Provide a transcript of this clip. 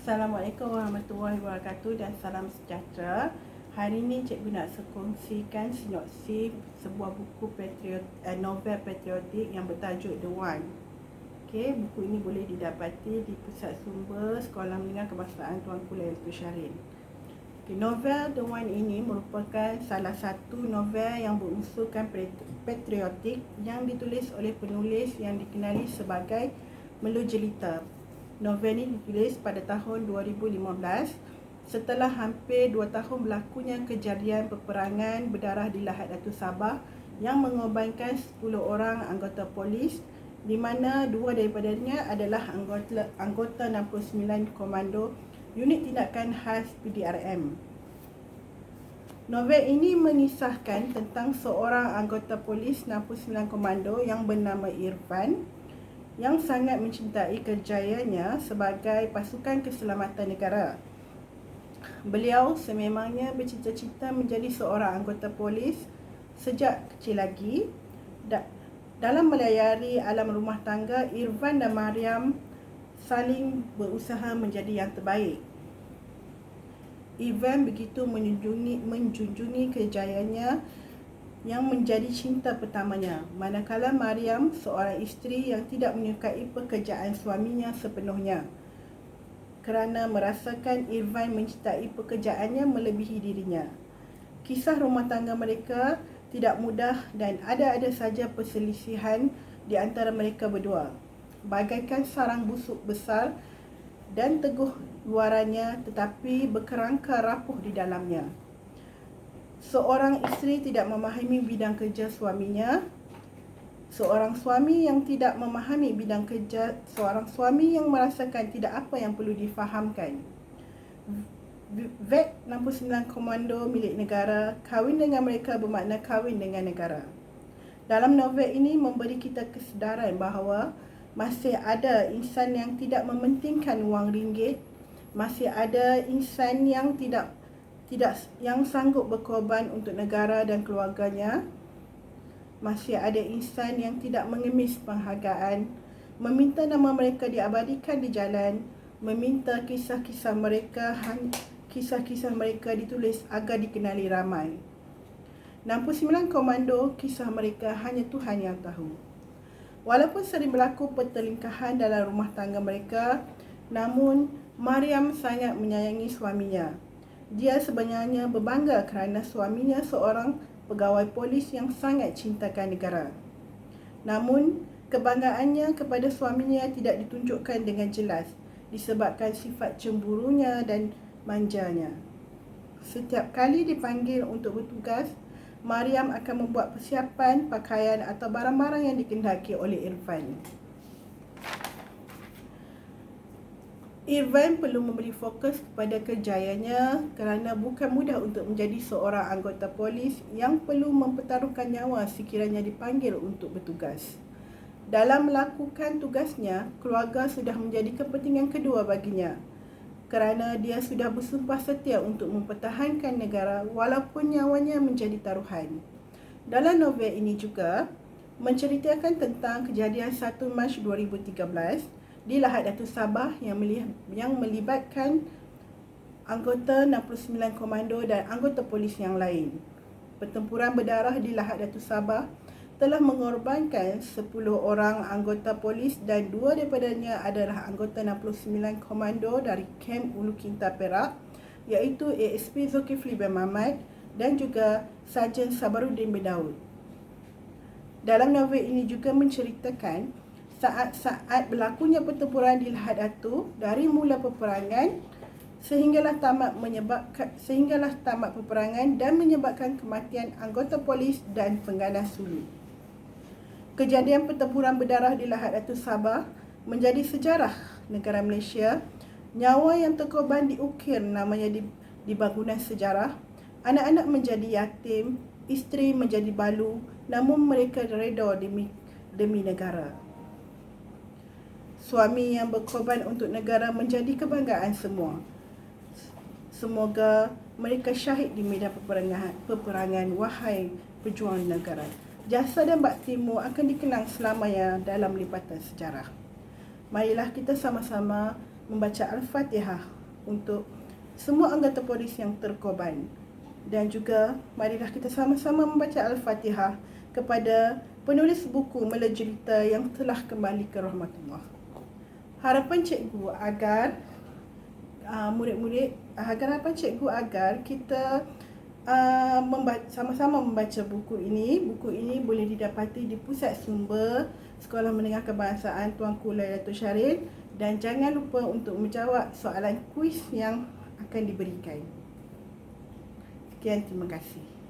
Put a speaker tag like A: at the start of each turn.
A: Assalamualaikum warahmatullahi wabarakatuh dan salam sejahtera. Hari ini cikgu nak kongsikan sinopsis sebuah buku novel patriotik yang bertajuk The One. Okey, buku ini boleh didapati di Pusat Sumber Sekolah Menengah Kebangsaan Tuanku Lailatul Syahrin. Okay, novel The One ini merupakan salah satu novel yang berunsurkan patriotik yang ditulis oleh penulis yang dikenali sebagai Melo Jelita. Novel ini ditulis pada tahun 2015 setelah hampir 2 tahun berlakunya kejadian peperangan berdarah di Lahad Datu Sabah yang mengorbankan 10 orang anggota polis, di mana 2 daripadanya adalah anggota 69 Komando Unit Tindakan Khas PDRM. Novel ini mengisahkan tentang seorang anggota polis 69 Komando yang bernama Irfan yang sangat mencintai kerjayanya sebagai pasukan keselamatan negara. Beliau sememangnya bercita-cita menjadi seorang anggota polis sejak kecil lagi. Dalam melayari alam rumah tangga, Irfan dan Mariam saling berusaha menjadi yang terbaik. Irfan begitu menjunjungi kejayaannya yang menjadi cinta pertamanya, manakala Mariam seorang isteri yang tidak menyukai pekerjaan suaminya sepenuhnya kerana merasakan Irfan mencintai pekerjaannya melebihi dirinya. Kisah rumah tangga mereka tidak mudah dan ada saja perselisihan di antara mereka berdua, bagaikan sarang busuk besar dan teguh luarannya tetapi berkerangka rapuh di dalamnya. Seorang isteri tidak memahami bidang kerja suaminya, seorang suami yang tidak memahami bidang kerja seorang suami yang merasakan tidak apa yang perlu difahamkan. Vet 69 Komando milik negara, kahwin dengan mereka bermakna kahwin dengan negara. Dalam novel ini memberi kita kesedaran bahawa masih ada insan yang tidak mementingkan wang ringgit, masih ada insan yang yang sanggup berkorban untuk negara dan keluarganya. Masih ada insan yang tidak mengemis penghargaan, meminta nama mereka diabadikan di jalan, meminta kisah-kisah mereka ditulis agar dikenali ramai. 69 Komando, kisah mereka hanya Tuhan yang tahu. Walaupun sering berlaku pertelingkahan dalam rumah tangga mereka, namun Mariam sangat menyayangi suaminya. Dia sebenarnya berbangga kerana suaminya seorang pegawai polis yang sangat cintakan negara. Namun, kebanggaannya kepada suaminya tidak ditunjukkan dengan jelas disebabkan sifat cemburunya dan manjanya. Setiap kali dipanggil untuk bertugas, Mariam akan membuat persiapan pakaian atau barang-barang yang dikehendaki oleh Irfan. Irfan perlu memberi fokus kepada kerjayanya kerana bukan mudah untuk menjadi seorang anggota polis yang perlu mempertaruhkan nyawa sekiranya dipanggil untuk bertugas. Dalam melakukan tugasnya, keluarga sudah menjadi kepentingan kedua baginya kerana dia sudah bersumpah setia untuk mempertahankan negara walaupun nyawanya menjadi taruhan. Dalam novel ini juga menceritakan tentang kejadian 1 Mac 2013 di Lahad Datu Sabah yang melibatkan anggota 69 Komando dan anggota polis yang lain. Pertempuran berdarah di Lahad Datu Sabah telah mengorbankan 10 orang anggota polis dan 2 daripadanya adalah anggota 69 Komando dari Kem Ulu Kinta Perak, iaitu ASP Zulkifli bin Mahmad dan juga Sarjan Sabaruddin bin Daud. Dalam novel ini juga menceritakan saat-saat berlakunya pertempuran di Lahad Datu dari mula peperangan sehinggalah tamat peperangan dan menyebabkan kematian anggota polis dan pengganas Sulu. Kejadian pertempuran berdarah di Lahad Datu Sabah menjadi sejarah negara Malaysia. Nyawa yang terkorban diukir namanya di bangunan sejarah. Anak-anak menjadi yatim, isteri menjadi balu, namun mereka reda demi negara. Suami yang berkorban untuk negara menjadi kebanggaan semua. Semoga mereka syahid di medan peperangan, wahai pejuang negara. Jasa dan baktimu akan dikenang selamanya dalam lipatan sejarah. Marilah kita sama-sama membaca Al-Fatihah untuk semua anggota polis yang terkorban. Dan juga marilah kita sama-sama membaca Al-Fatihah kepada penulis buku Mela Jelita yang telah kembali ke rahmatullah. Harapan cikgu agar harapan cikgu agar kita sama-sama membaca buku ini. Buku ini boleh didapati di Pusat Sumber Sekolah Menengah Kebangsaan Tuanku Lailatul Syarif, dan jangan lupa untuk menjawab soalan kuis yang akan diberikan. Sekian, terima kasih.